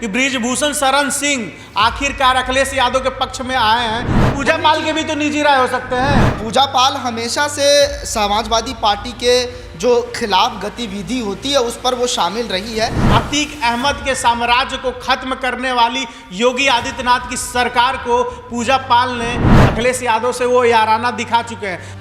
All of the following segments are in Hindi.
कि बृजभूषण शरण सिंह आखिरकार अखिलेश यादव के पक्ष में आए हैं। पूजा पाल के भी तो निजी राय हो सकते हैं। पूजा पाल हमेशा से समाजवादी पार्टी के जो खिलाफ गतिविधि होती है उस पर वो शामिल रही है। अतीक अहमद के साम्राज्य को खत्म करने वाली योगी आदित्यनाथ की सरकार को पूजा पाल ने अखिलेश यादव से वो याराना दिखा चुके हैं।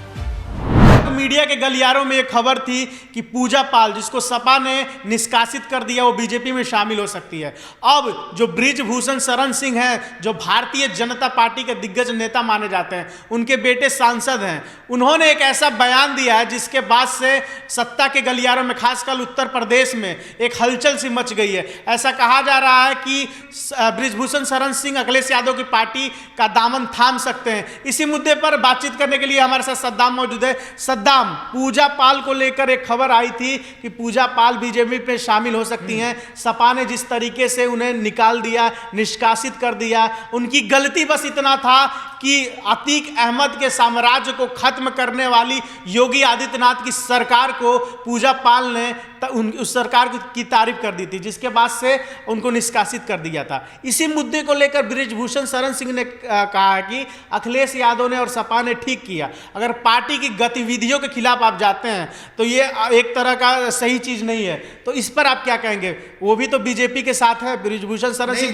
मीडिया के गलियारों में एक खबर थी कि पूजा पाल, जिसको सपा ने निष्कासित कर दिया, वो बीजेपी में शामिल हो सकती है। अब जो बृजभूषण शरण सिंह हैं, जो भारतीय जनता पार्टी के दिग्गज नेता माने जाते हैं, उनके बेटे सांसद हैं, उन्होंने एक ऐसा बयान दिया है जिसके बाद से सत्ता के गलियारों में, खासकर उत्तर प्रदेश में एक हलचल सी मच गई है। ऐसा कहा जा रहा है कि बृजभूषण शरण सिंह अखिलेश यादव की पार्टी का दामन थाम सकते हैं। इसी मुद्दे पर बातचीत करने के लिए हमारे साथ सद्दाम मौजूद है। सद्दाम, पूजा पाल को लेकर एक खबर आई थी कि पूजा पाल बीजेपी में शामिल हो सकती हैं। सपा ने जिस तरीके से उन्हें निकाल दिया, निष्कासित कर दिया, उनकी गलती बस इतना था कि अतीक अहमद के साम्राज्य को खत्म करने वाली योगी आदित्यनाथ की सरकार को पूजा पाल ने उस सरकार की तारीफ कर दी थी, जिसके बाद से उनको निष्कासित कर दिया था। इसी मुद्दे को लेकर बृजभूषण शरण सिंह ने कहा है कि अखिलेश यादव ने और सपा ने ठीक किया। अगर पार्टी की गतिविधियों के खिलाफ आप जाते हैं तो ये एक तरह का सही चीज नहीं है। तो इस पर आप क्या कहेंगे? वो भी तो बीजेपी के साथ है। बृजभूषण शरण सिंह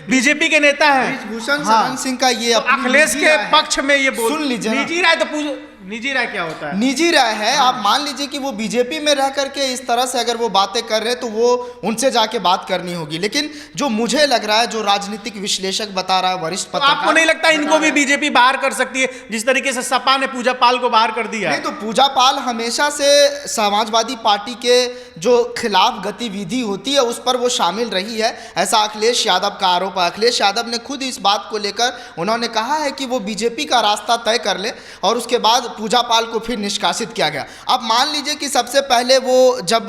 बीजेपी के नेता है। बृजभूषण शरण सिंह का ये अखिलेश के पक्ष में ये बोल, सुन लीजिए। निजी राय तो निजी राय क्या होता है? निजी राय है। आप मान लीजिए कि वो बीजेपी में रह करके इस तरह से अगर वो बातें कर रहे हैं तो वो उनसे जाके बात करनी होगी। लेकिन जो मुझे लग रहा है, जो राजनीतिक विश्लेषक बता रहा है, वरिष्ठ पत्रकार, आपको नहीं लगता इनको भी बीजेपी बाहर कर सकती है जिस तरीके से सपा ने पूजा पाल को बाहर कर दिया? नहीं, तो पूजा पाल हमेशा से समाजवादी पार्टी के जो खिलाफ गतिविधि होती है उस पर वो शामिल रही है, ऐसा अखिलेश यादव का आरोप है। अखिलेश यादव ने खुद इस बात को लेकर उन्होंने कहा है कि वो बीजेपी का रास्ता तय कर ले, और उसके बाद पूजा पाल को फिर निष्कासित किया गया। अब मान लीजिए कि सबसे पहले वो जब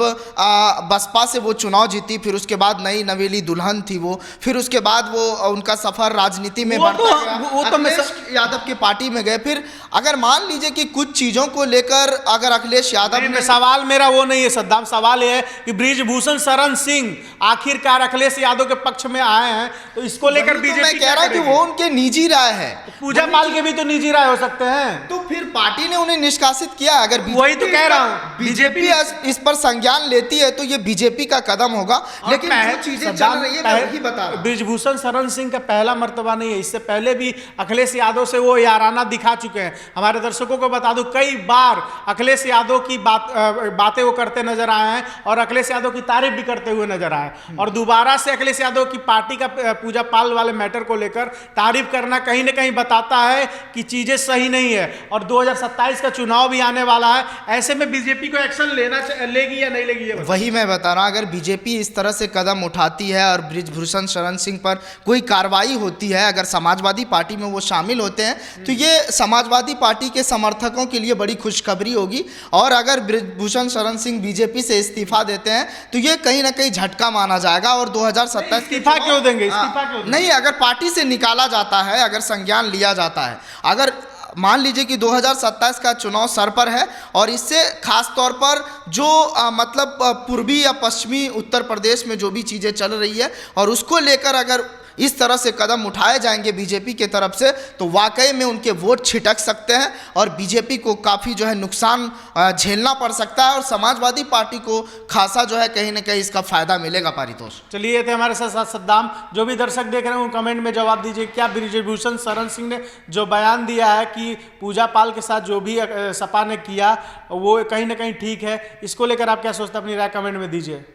बसपा से वो चुनाव जीती, फिर उसके बाद नई नवेली दुल्हन थी वो, फिर उसके बाद वो उनका सफर राजनीति में बढ़ता गया, वो तो अखिलेश यादव की पार्टी में गए। फिर अगर मान लीजिए कि कुछ चीजों को लेकर अगर अखिलेश यादव ने, सवाल मेरा वो नहीं है सद्दाम, सवाल ये है कि बृजभूषण शरण सिंह आखिरकार अखिलेश यादव के पक्ष में आए हैं, तो इसको लेकर बीजेपी, मैं कह रहा हूं कि वो उनके निजी राय है। पूजा पाल के भी तो निजी राय हो सकते हैं। तो फिर पार्टी ने उन्हें निष्कासित किया। अगर वही तो कह रहा हूं, बीजेपी इस पर संज्ञान लेती है तो ये बीजेपी का कदम होगा। लेकिन जो चीजें चल रही है मैं वही बता रहा हूं। बृजभूषण शरण सिंह का पहला मर्तबा नहीं है। इससे पहले भी अखिलेश यादव से वो याराना दिखा चुके हैं। हमारे दर्शकों को बता दूं, कई बार अखिलेश यादव की बातें वो करते नजर आए हैं और अखिलेश यादव की तारीफ भी करते हुए नजर आए। और दोबारा से अखिलेश यादव की पार्टी का पूजा पाल वाले मैटर को लेकर तारीफ करना कहीं ना कहीं बताता है कि चीजें सही नहीं है। और 2027 का चुनाव भी आने वाला है। ऐसे में बीजेपी को एक्शन लेगी या नहीं लेगी? वही मैं बता रहा हूं। अगर बीजेपी इस तरह से कदम उठाती है और बृजभूषण शरण सिंह पर कोई कार्रवाई होती है, अगर समाजवादी पार्टी में वो शामिल होते हैं, तो ये समाजवादी पार्टी के समर्थकों के लिए बड़ी खुशखबरी होगी। और अगर बृजभूषण शरण सिंह बीजेपी से इस्तीफा देते हैं तो ये कहीं ना कहीं झटका माना जाएगा। और 2027 इस्तीफा क्यों देंगे? नहीं, अगर पार्टी से निकाला जाता है, अगर संज्ञान लिया जाता है, अगर मान लीजिए कि 2027 का चुनाव सर पर है और इससे खास तौर पर जो मतलब पूर्वी या पश्चिमी उत्तर प्रदेश में जो भी चीज़ें चल रही है और उसको लेकर अगर इस तरह से कदम उठाए जाएंगे बीजेपी के तरफ से, तो वाकई में उनके वोट छिटक सकते हैं और बीजेपी को काफ़ी जो है नुकसान झेलना पड़ सकता है और समाजवादी पार्टी को खासा जो है कहीं ना कहीं इसका फायदा मिलेगा। पारितोष, चलिए, ये थे हमारे साथ सद्दाम। जो भी दर्शक देख रहे हैं वो कमेंट में जवाब दीजिए, क्या बृजभूषण शरण सिंह ने जो बयान दिया है कि पूजा पाल के साथ जो भी सपा ने किया वो कहीं ना कहीं ठीक है? इसको लेकर आप क्या सोचते हैं? अपनी राय कमेंट में दीजिए।